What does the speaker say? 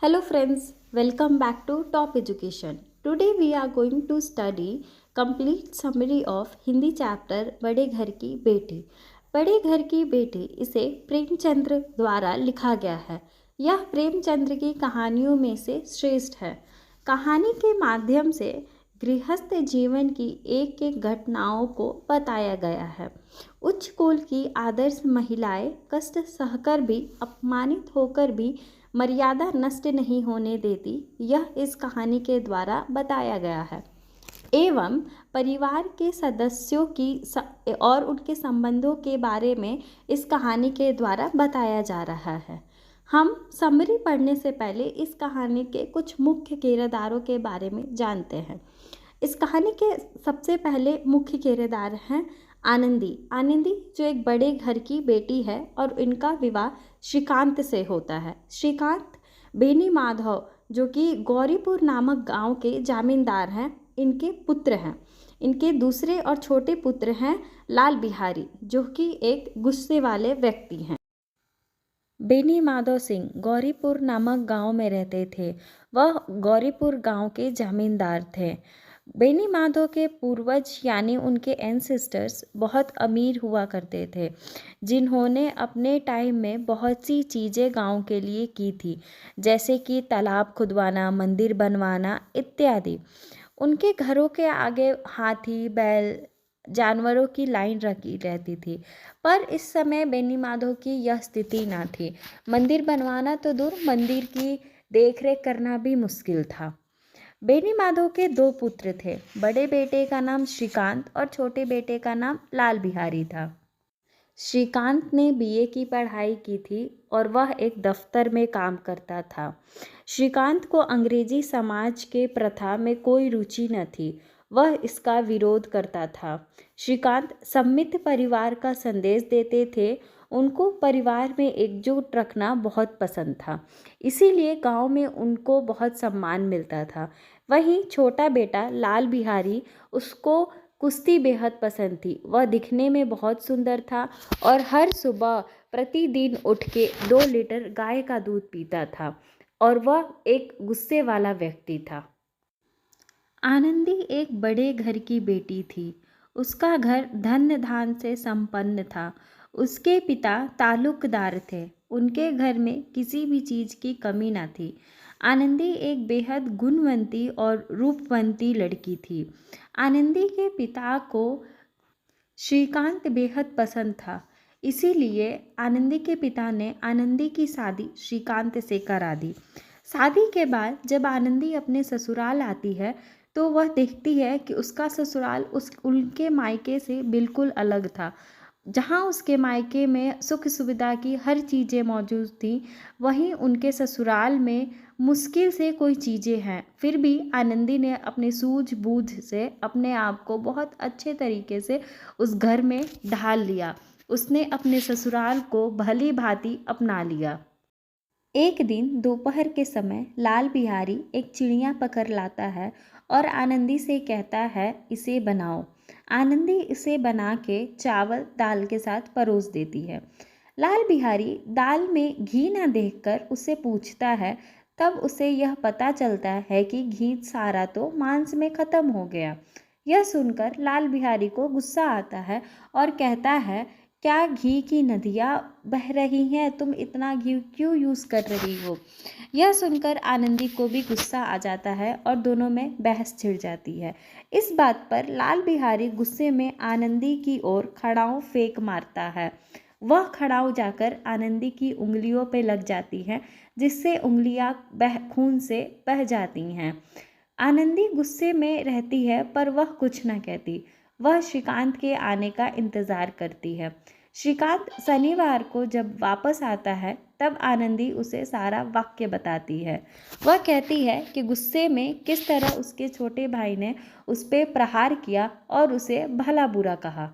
Hello friends, welcome back to Top Education. Today we are going to study complete summary of Hindi chapter बड़े घर की बेटी। बड़े घर की बेटी इसे प्रेमचंद्र द्वारा लिखा गया है। यह प्रेमचंद्र की कहानियों में से श्रेष्ठ है। कहानी के माध्यम से गृहस्थ जीवन की एक एक घटनाओं को बताया गया है। उच्च कुल की आदर्श महिलाएं कष्ट सहकर भी, अपमानित होकर भी मर्यादा नष्ट नहीं होने देती, यह इस कहानी के द्वारा बताया गया है। एवं परिवार के सदस्यों की और उनके संबंधों के बारे में इस कहानी के द्वारा बताया जा रहा है। हम समरी पढ़ने से पहले इस कहानी के कुछ मुख्य किरदारों के बारे में जानते हैं। इस कहानी के सबसे पहले मुख्य किरदार हैं आनंदी। आनंदी जो एक बड़े घर की बेटी है और इनका विवाह श्रीकांत से होता है। श्रीकांत बेनी माधव जो कि गौरीपुर नामक गांव के जमींदार हैं, इनके पुत्र हैं। इनके दूसरे और छोटे पुत्र हैं लाल बिहारी जो कि एक गुस्से वाले व्यक्ति हैं। बेनी माधव सिंह गौरीपुर नामक गांव में रहते थे। वह गौरीपुर गांव के जमींदार थे। बेनी माधव के पूर्वज यानी उनके एंसेस्टर्स बहुत अमीर हुआ करते थे, जिन्होंने अपने टाइम में बहुत सी चीज़ें गांव के लिए की थी, जैसे कि तालाब खुदवाना, मंदिर बनवाना इत्यादि। उनके घरों के आगे हाथी, बैल, जानवरों की लाइन रखी रहती थी। पर इस समय बेनी माधव की यह स्थिति ना थी। मंदिर बनवाना तो दूर, मंदिर की देखरेख करना भी मुश्किल था। बेनी माधव के दो पुत्र थे। बड़े बेटे का नाम श्रीकांत और छोटे बेटे का नाम लाल बिहारी था। श्रीकांत ने बीए की पढ़ाई की थी और वह एक दफ्तर में काम करता था। श्रीकांत को अंग्रेजी समाज के प्रथा में कोई रुचि न थी, वह इसका विरोध करता था। श्रीकांत सममित परिवार का संदेश देते थे। उनको परिवार में एकजुट रखना बहुत पसंद था, इसीलिए गांव में उनको बहुत सम्मान मिलता था। वहीं छोटा बेटा लाल बिहारी, उसको कुश्ती बेहद पसंद थी। वह दिखने में बहुत सुंदर था और हर सुबह प्रतिदिन उठ के 2 लीटर गाय का दूध पीता था और वह एक गुस्से वाला व्यक्ति था। आनंदी एक बड़े घर की बेटी थी। उसका घर धन धान से संपन्न था। उसके पिता तालुकदार थे। उनके घर में किसी भी चीज़ की कमी न थी। आनंदी एक बेहद गुणवंती और रूपवंती लड़की थी। आनंदी के पिता को श्रीकांत बेहद पसंद था, इसीलिए आनंदी के पिता ने आनंदी की शादी श्रीकांत से करा दी। शादी के बाद जब आनंदी अपने ससुराल आती है तो वह देखती है कि उसका ससुराल उनके मायके से बिल्कुल अलग था। जहाँ उसके मायके में सुख सुविधा की हर चीज़ें मौजूद थी, वहीं उनके ससुराल में मुश्किल से कोई चीज़ें हैं। फिर भी आनंदी ने अपने सूझबूझ से अपने आप को बहुत अच्छे तरीके से उस घर में ढाल लिया। उसने अपने ससुराल को भली भांति अपना लिया। एक दिन दोपहर के समय लाल बिहारी एक चिड़िया पकड़ लाता है और आनंदी से कहता है, इसे बनाओ। आनंदी इसे बना के चावल दाल के साथ परोस देती है। लाल बिहारी दाल में घी न देखकर उससे पूछता है। तब उसे यह पता चलता है कि घी सारा तो मांस में ख़त्म हो गया। यह सुनकर लाल बिहारी को गुस्सा आता है और कहता है, क्या घी की नदियाँ बह रही हैं? तुम इतना घी क्यों यूज़ कर रही हो? यह सुनकर आनंदी को भी गुस्सा आ जाता है और दोनों में बहस छिड़ जाती है। इस बात पर लाल बिहारी गुस्से में आनंदी की ओर खड़ाऊ फेंक मारता है। वह खड़ाऊ जाकर आनंदी की उंगलियों पे लग जाती है, जिससे उंगलियां खून से बह जाती हैं। आनंदी गुस्से में रहती है पर वह कुछ न कहती। वह श्रीकांत के आने का इंतज़ार करती है। श्रीकांत शनिवार को जब वापस आता है तब आनंदी उसे सारा वाक्य बताती है। वह कहती है कि गुस्से में किस तरह उसके छोटे भाई ने उस पर प्रहार किया और उसे भला बुरा कहा।